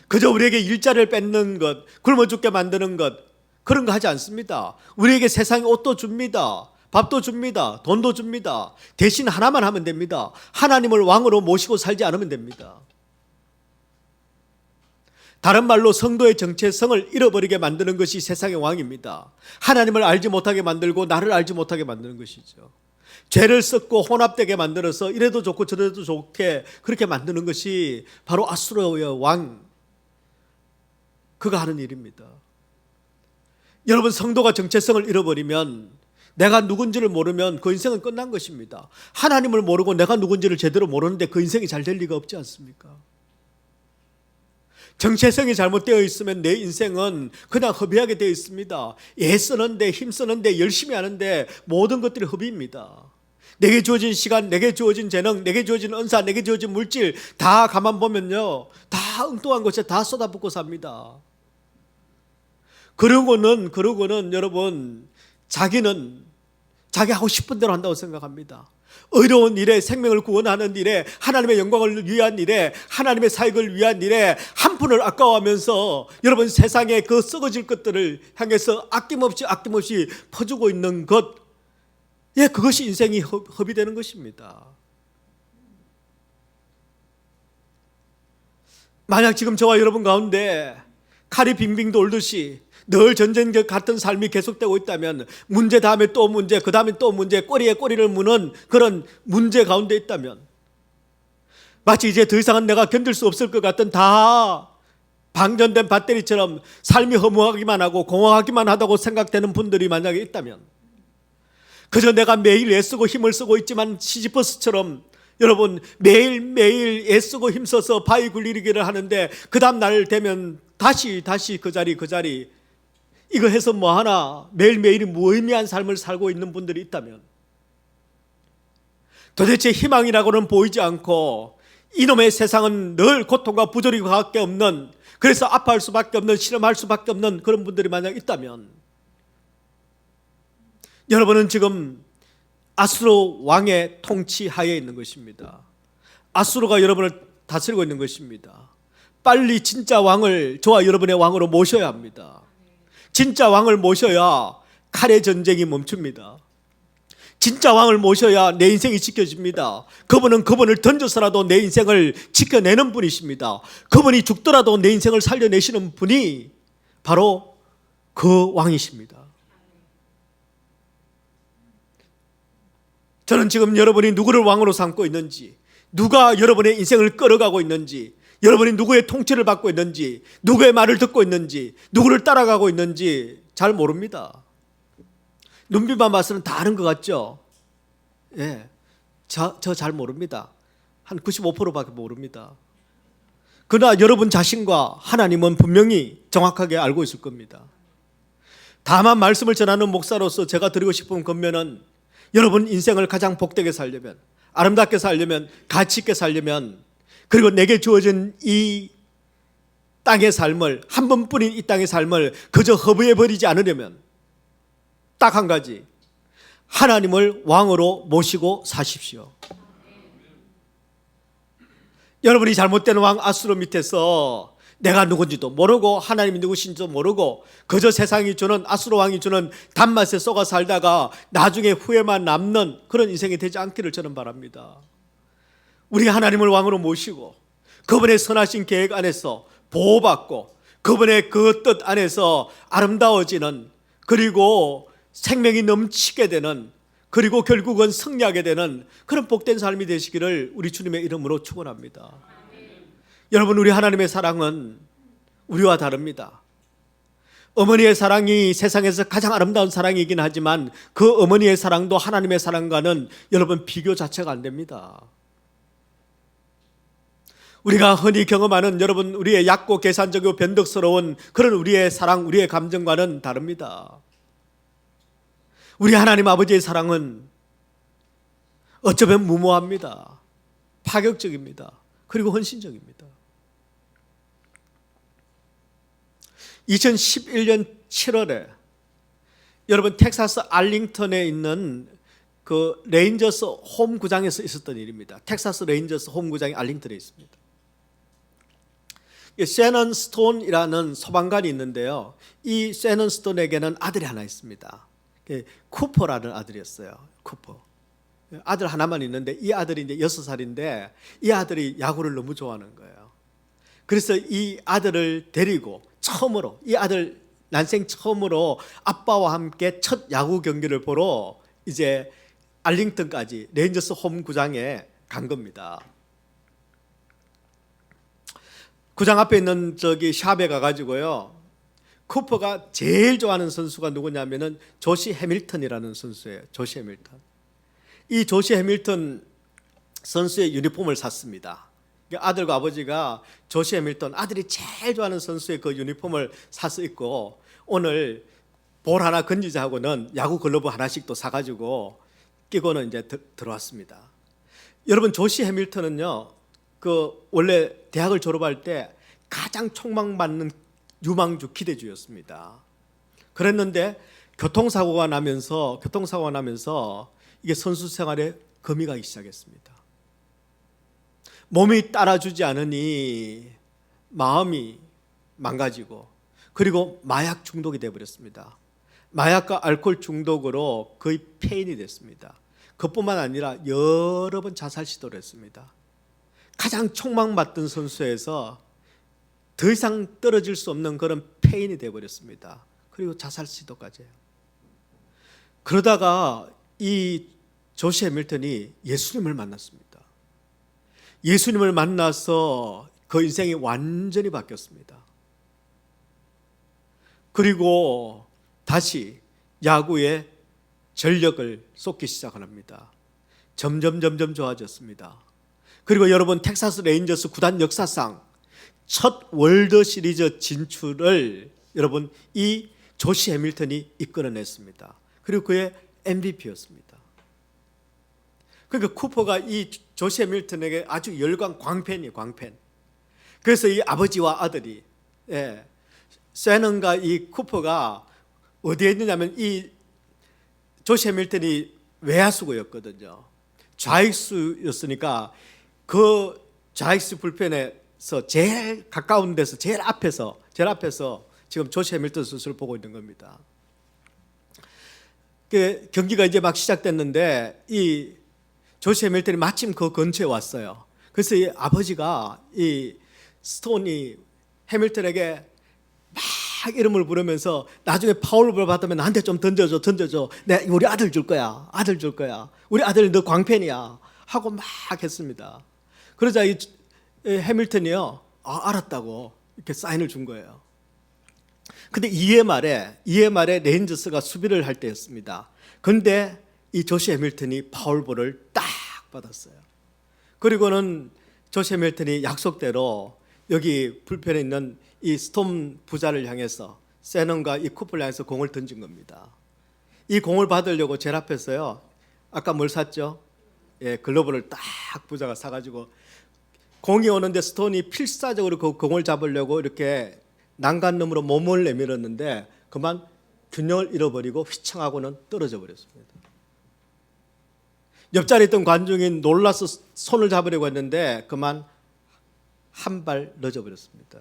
그저 우리에게 일자리를 뺏는 것, 굶어 죽게 만드는 것 그런 거 하지 않습니다. 우리에게 세상에 옷도 줍니다. 밥도 줍니다. 돈도 줍니다. 대신 하나만 하면 됩니다. 하나님을 왕으로 모시고 살지 않으면 됩니다. 다른 말로 성도의 정체성을 잃어버리게 만드는 것이 세상의 왕입니다. 하나님을 알지 못하게 만들고 나를 알지 못하게 만드는 것이죠. 죄를 썩고 혼합되게 만들어서 이래도 좋고 저래도 좋게 그렇게 만드는 것이 바로 아수르의 왕, 그가 하는 일입니다. 여러분 성도가 정체성을 잃어버리면 내가 누군지를 모르면 그 인생은 끝난 것입니다. 하나님을 모르고 내가 누군지를 제대로 모르는데 그 인생이 잘 될 리가 없지 않습니까? 정체성이 잘못되어 있으면 내 인생은 그냥 허비하게 되어 있습니다. 애쓰는데 힘쓰는데 열심히 하는데 모든 것들이 허비입니다. 내게 주어진 시간, 내게 주어진 재능, 내게 주어진 은사, 내게 주어진 물질 다 가만 보면요 다 엉뚱한 것에 다 쏟아붓고 삽니다. 그러고는 여러분 자기는 자기 하고 싶은 대로 한다고 생각합니다. 어려운 일에 생명을 구원하는 일에 하나님의 영광을 위한 일에 하나님의 사역을 위한 일에 한 푼을 아까워하면서 여러분 세상에 그 썩어질 것들을 향해서 아낌없이 퍼주고 있는 것, 예, 그것이 인생이 허비되는 것입니다. 만약 지금 저와 여러분 가운데 칼이 빙빙 돌듯이 늘 전쟁 같은 삶이 계속되고 있다면 문제 다음에 또 문제, 그 다음에 또 문제, 꼬리에 꼬리를 무는 그런 문제 가운데 있다면 마치 이제 더 이상은 내가 견딜 수 없을 것 같은 다 방전된 배터리처럼 삶이 허무하기만 하고 공허하기만 하다고 생각되는 분들이 만약에 있다면 그저 내가 매일 애쓰고 힘을 쓰고 있지만 시지퍼스처럼 여러분 매일매일 애쓰고 힘써서 바위 굴리기를 하는데 그 다음 날 되면 다시 그 자리 이거 해서 뭐하나 매일매일이 무의미한 삶을 살고 있는 분들이 있다면 도대체 희망이라고는 보이지 않고 이놈의 세상은 늘 고통과 부조리밖에 없는, 그래서 아파할 수밖에 없는, 실험할 수밖에 없는 그런 분들이 만약 있다면 여러분은 지금 아수르 왕의 통치하에 있는 것입니다. 아수르가 여러분을 다스리고 있는 것입니다. 빨리 진짜 왕을 저와 여러분의 왕으로 모셔야 합니다. 진짜 왕을 모셔야 칼의 전쟁이 멈춥니다. 진짜 왕을 모셔야 내 인생이 지켜집니다. 그분은 그분을 던져서라도 내 인생을 지켜내는 분이십니다. 그분이 죽더라도 내 인생을 살려내시는 분이 바로 그 왕이십니다. 저는 지금 여러분이 누구를 왕으로 삼고 있는지, 누가 여러분의 인생을 끌어가고 있는지, 여러분이 누구의 통치를 받고 있는지, 누구의 말을 듣고 있는지, 누구를 따라가고 있는지 잘 모릅니다. 눈빛만 봐서는 다 아는 것 같죠? 예, 저 잘 모릅니다. 한 95%밖에 모릅니다. 그러나 여러분 자신과 하나님은 분명히 정확하게 알고 있을 겁니다. 다만 말씀을 전하는 목사로서 제가 드리고 싶은 권면은 여러분 인생을 가장 복되게 살려면, 아름답게 살려면, 가치 있게 살려면, 그리고 내게 주어진 이 땅의 삶을, 한 번뿐인 이 땅의 삶을 그저 허비해버리지 않으려면 딱 한 가지, 하나님을 왕으로 모시고 사십시오. 여러분이 잘못된 왕 아수르 밑에서 내가 누군지도 모르고 하나님이 누구신지도 모르고 그저 세상이 주는, 아수르 왕이 주는 단맛에 쏘가 살다가 나중에 후회만 남는 그런 인생이 되지 않기를 저는 바랍니다. 우리 하나님을 왕으로 모시고 그분의 선하신 계획 안에서 보호받고 그분의 그 뜻 안에서 아름다워지는, 그리고 생명이 넘치게 되는, 그리고 결국은 승리하게 되는 그런 복된 삶이 되시기를 우리 주님의 이름으로 축원합니다. 여러분, 우리 하나님의 사랑은 우리와 다릅니다. 어머니의 사랑이 세상에서 가장 아름다운 사랑이긴 하지만 그 어머니의 사랑도 하나님의 사랑과는 여러분 비교 자체가 안 됩니다. 우리가 흔히 경험하는 여러분 우리의 얕고 계산적이고 변덕스러운 그런 우리의 사랑, 우리의 감정과는 다릅니다. 우리 하나님 아버지의 사랑은 어쩌면 무모합니다. 파격적입니다. 그리고 헌신적입니다. 2011년 7월에 여러분 텍사스 알링턴에 있는 그 레인저스 홈구장에서 있었던 일입니다. 텍사스 레인저스 홈구장이 알링턴에 있습니다. 셰넌 스톤이라는 소방관이 있는데요. 이 셰넌 스톤에게는 아들이 하나 있습니다. 쿠퍼라는 아들이었어요. 쿠퍼. 아들 하나만 있는데 이 아들이 이제 6살인데 이 아들이 야구를 너무 좋아하는 거예요. 그래서 이 아들을 데리고 처음으로, 이 아들 난생 처음으로 아빠와 함께 첫 야구 경기를 보러 이제 알링턴까지 레인저스 홈구장에 간 겁니다. 구장 앞에 있는 저기 샵에 가가지고요, 쿠퍼가 제일 좋아하는 선수가 누구냐면은 조시 해밀턴이라는 선수예요. 조시 해밀턴. 이 조시 해밀턴 선수의 유니폼을 샀습니다. 아들과 아버지가 조시 해밀턴, 아들이 제일 좋아하는 선수의 그 유니폼을 사서 입고 오늘 볼 하나 건지자 하고는 야구 글러브 하나씩 또 사가지고 끼고는 이제 들어왔습니다. 여러분, 조시 해밀턴은요, 그 원래 대학을 졸업할 때 가장 촉망받는 유망주 기대주였습니다. 그랬는데 교통사고가 나면서 이게 선수 생활에 금이 가기 시작했습니다. 몸이 따라주지 않으니 마음이 망가지고, 그리고 마약 중독이 되어버렸습니다. 마약과 알코올 중독으로 거의 폐인이 됐습니다. 그뿐만 아니라 여러 번 자살 시도를 했습니다. 가장 촉망받던 선수에서 더 이상 떨어질 수 없는 그런 폐인이 되어버렸습니다. 그리고 자살 시도까지 해요. 그러다가 이 조시 해밀턴이 예수님을 만났습니다. 예수님을 만나서 그 인생이 완전히 바뀌었습니다. 그리고 다시 야구에 전력을 쏟기 시작합니다. 점점 좋아졌습니다. 그리고 여러분, 텍사스 레인저스 구단 역사상 첫 월드 시리즈 진출을 여러분 이 조시 해밀턴이 이끌어냈습니다. 그리고 그의 MVP였습니다. 그러니까 쿠퍼가 이 조시 해밀턴에게 아주 열광, 광팬이에요, 광팬. 그래서 이 아버지와 아들이, 셰넌과 이 쿠퍼가 어디에 있느냐면, 이 조시 해밀턴이 외야수구였거든요. 좌익수였으니까 그 좌익수 불펜에서 제일 가까운 데서 제일 앞에서 지금 조시 해밀턴 선수를 보고 있는 겁니다. 그 경기가 이제 막 시작됐는데 이 조시 해밀턴이 마침 그 근처에 왔어요. 그래서 이 아버지가 이 스톤이 해밀턴에게 막 이름을 부르면서 나중에 파울볼 받으면 나한테 좀 던져줘. 내 우리 아들 줄 거야. 우리 아들 너 광팬이야. 하고 막 했습니다. 그러자 이 해밀턴이요, 알았다고 이렇게 사인을 준 거예요. 근데 2회 말에 레인저스가 수비를 할 때였습니다. 그런데 이 조시 해밀턴이 파울볼을 딱 받았어요. 그리고는 조시 해밀턴이 약속대로 여기 불펜에 있는 이 스톰 부자를 향해서, 세넌과 이 쿠퍼를 향해서 공을 던진 겁니다. 이 공을 받으려고 제일 앞에서요, 아까 뭘 샀죠? 글러브를 딱 부자가 사가지고 공이 오는데 스톤이 필사적으로 그 공을 잡으려고 이렇게 난간너머로 몸을 내밀었는데 그만 균형을 잃어버리고 휘청하고는 떨어져 버렸습니다. 옆자리에 있던 관중이 놀라서 손을 잡으려고 했는데 그만 한 발 늦어 버렸습니다.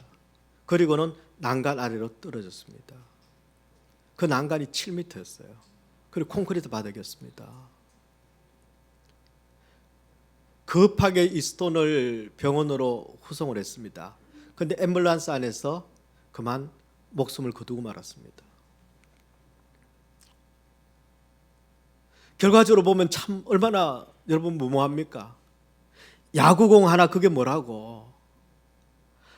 그리고는 난간 아래로 떨어졌습니다. 그 난간이 7m였어요. 그리고 콘크리트 바닥이었습니다. 급하게 이 스톤을 병원으로 후송을 했습니다. 그런데 앰뷸런스 안에서 그만 목숨을 거두고 말았습니다. 결과적으로 보면 참 얼마나 여러분 무모합니까? 야구공 하나 그게 뭐라고?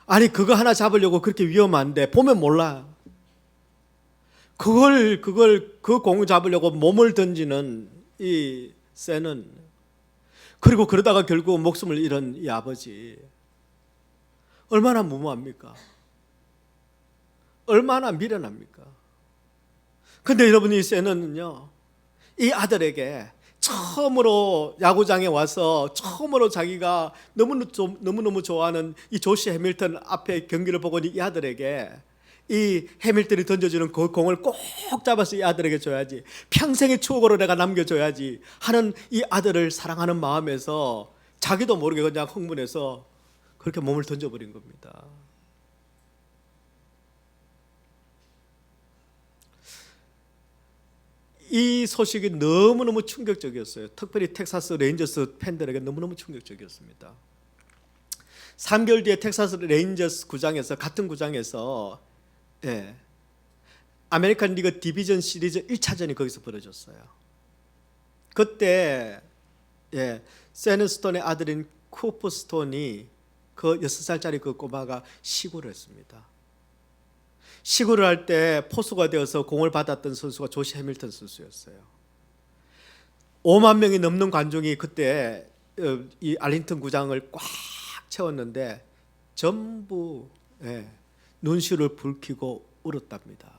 아니 그거 하나 잡으려고 그렇게 위험한데 보면 몰라. 그 공을 잡으려고 몸을 던지는 이 샌은, 그리고 그러다가 결국 목숨을 잃은 이 아버지, 얼마나 무모합니까? 얼마나 미련합니까? 근데 여러분, 이 샌은요, 이 아들에게 처음으로 야구장에 와서 처음으로 자기가 너무너무 좋아하는 이 조시 해밀턴 앞에 경기를 보고 이 아들에게 이 해밀턴이 던져주는 그 공을 꼭 잡아서 이 아들에게 줘야지, 평생의 추억으로 내가 남겨줘야지 하는 이 아들을 사랑하는 마음에서 자기도 모르게 그냥 흥분해서 그렇게 몸을 던져버린 겁니다. 이 소식이 너무너무 충격적이었어요. 특별히 텍사스 레인저스 팬들에게 너무너무 충격적이었습니다. 3개월 뒤에 텍사스 레인저스 구장에서, 같은 구장에서 아메리칸 리그 디비전 시리즈 1차전이 거기서 벌어졌어요. 그때 세는 스톤의 아들인 쿠퍼 스톤이 그 6살짜리 그 꼬마가 시구를 했습니다. 시구를 할 때 포수가 되어서 공을 받았던 선수가 조시 해밀턴 선수였어요. 5만 명이 넘는 관중이 그때 이 알링턴 구장을 꽉 채웠는데 전부 눈시울을 붉히고 울었답니다.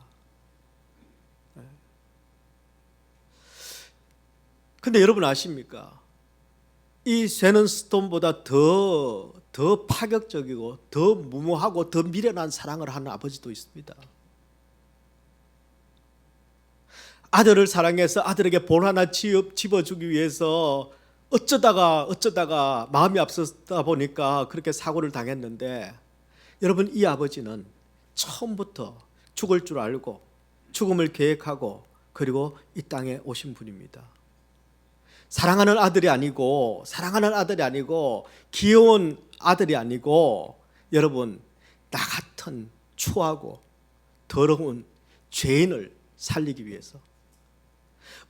근데 여러분 아십니까? 이 쉐넌 스톤보다 더 파격적이고 더 무모하고 더 미련한 사랑을 하는 아버지도 있습니다. 아들을 사랑해서 아들에게 볼 하나 집어주기 위해서 어쩌다가 마음이 앞서다 보니까 그렇게 사고를 당했는데, 여러분 이 아버지는 처음부터 죽을 줄 알고 죽음을 계획하고 그리고 이 땅에 오신 분입니다. 사랑하는 아들이 아니고 귀여운 아들이 아니고, 여러분 나 같은 추하고 더러운 죄인을 살리기 위해서,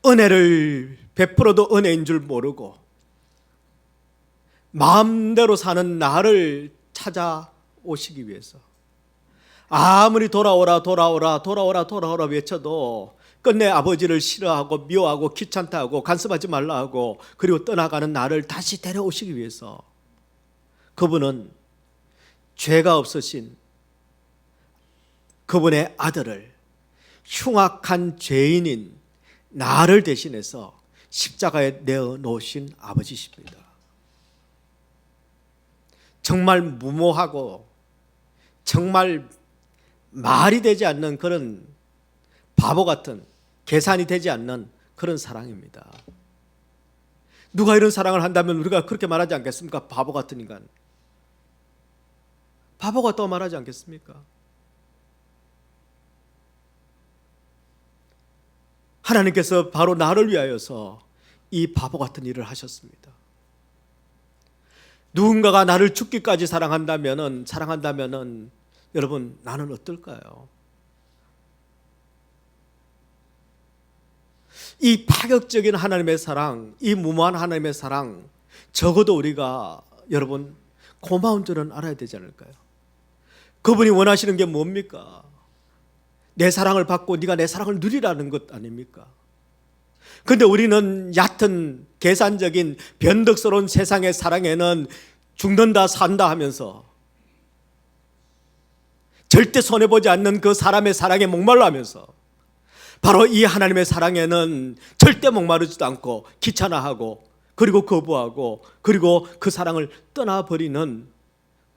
은혜를 베풀어도 은혜인 줄 모르고 마음대로 사는 나를 찾아오시기 위해서, 아무리 돌아오라 외쳐도 끝내 아버지를 싫어하고 미워하고 귀찮다 하고 간섭하지 말라 하고 그리고 떠나가는 나를 다시 데려오시기 위해서, 그분은 죄가 없으신 그분의 아들을 흉악한 죄인인 나를 대신해서 십자가에 내어놓으신 아버지십니다. 정말 무모하고 정말 말이 되지 않는 그런 바보 같은, 계산이 되지 않는 그런 사랑입니다. 누가 이런 사랑을 한다면 우리가 그렇게 말하지 않겠습니까? 바보 같은 인간. 바보 같다고 말하지 않겠습니까? 하나님께서 바로 나를 위하여서 이 바보 같은 일을 하셨습니다. 누군가가 나를 죽기까지 사랑한다면은 여러분 나는 어떨까요? 이 파격적인 하나님의 사랑, 이 무모한 하나님의 사랑, 적어도 우리가 여러분 고마운 줄은 알아야 되지 않을까요? 그분이 원하시는 게 뭡니까? 내 사랑을 받고 네가 내 사랑을 누리라는 것 아닙니까? 그런데 우리는 얕은 계산적인 변덕스러운 세상의 사랑에는 죽는다 산다 하면서 절대 손해보지 않는 그 사람의 사랑에 목말라 하면서, 바로 이 하나님의 사랑에는 절대 목마르지도 않고 귀찮아하고 그리고 거부하고 그리고 그 사랑을 떠나버리는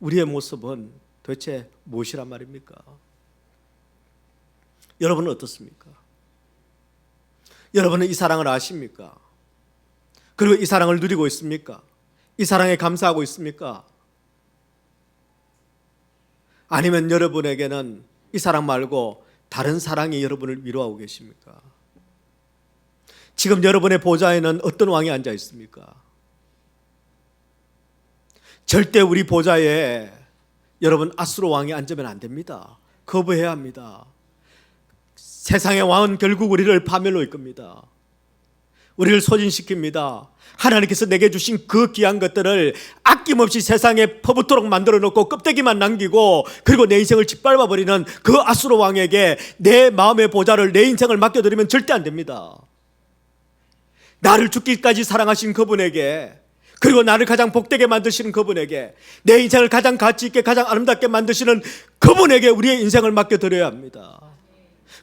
우리의 모습은 도대체 무엇이란 말입니까? 여러분은 어떻습니까? 여러분은 이 사랑을 아십니까? 그리고 이 사랑을 누리고 있습니까? 이 사랑에 감사하고 있습니까? 아니면 여러분에게는 이 사랑 말고 다른 사랑이 여러분을 위로하고 계십니까? 지금 여러분의 보좌에는 어떤 왕이 앉아 있습니까? 절대 우리 보좌에 여러분 아수르 왕이 앉으면 안 됩니다. 거부해야 합니다. 세상의 왕은 결국 우리를 파멸로 이끕니다. 우리를 소진시킵니다. 하나님께서 내게 주신 그 귀한 것들을 아낌없이 세상에 퍼붓도록 만들어 놓고 껍데기만 남기고 그리고 내 인생을 짓밟아 버리는 그 아수르 왕에게 내 마음의 보좌를, 내 인생을 맡겨드리면 절대 안 됩니다. 나를 죽기까지 사랑하신 그분에게, 그리고 나를 가장 복되게 만드시는 그분에게, 내 인생을 가장 가치 있게 가장 아름답게 만드시는 그분에게 우리의 인생을 맡겨드려야 합니다.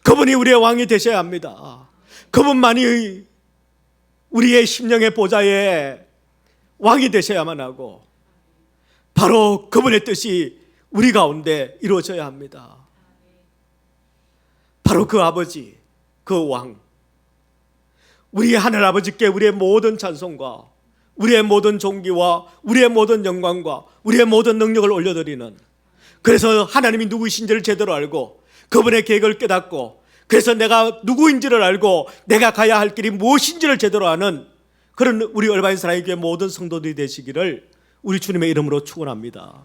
그분이 우리의 왕이 되셔야 합니다. 그분만이 우리의 심령의 보좌에 왕이 되셔야만 하고 바로 그분의 뜻이 우리 가운데 이루어져야 합니다. 바로 그 아버지, 그 왕, 우리 하늘 아버지께 우리의 모든 찬송과 우리의 모든 존귀와 우리의 모든 영광과 우리의 모든 능력을 올려드리는, 그래서 하나님이 누구이신지를 제대로 알고 그분의 계획을 깨닫고, 그래서 내가 누구인지를 알고 내가 가야 할 길이 무엇인지를 제대로 아는 그런 우리 얼바인 사랑의 교회 모든 성도들이 되시기를 우리 주님의 이름으로 축원합니다.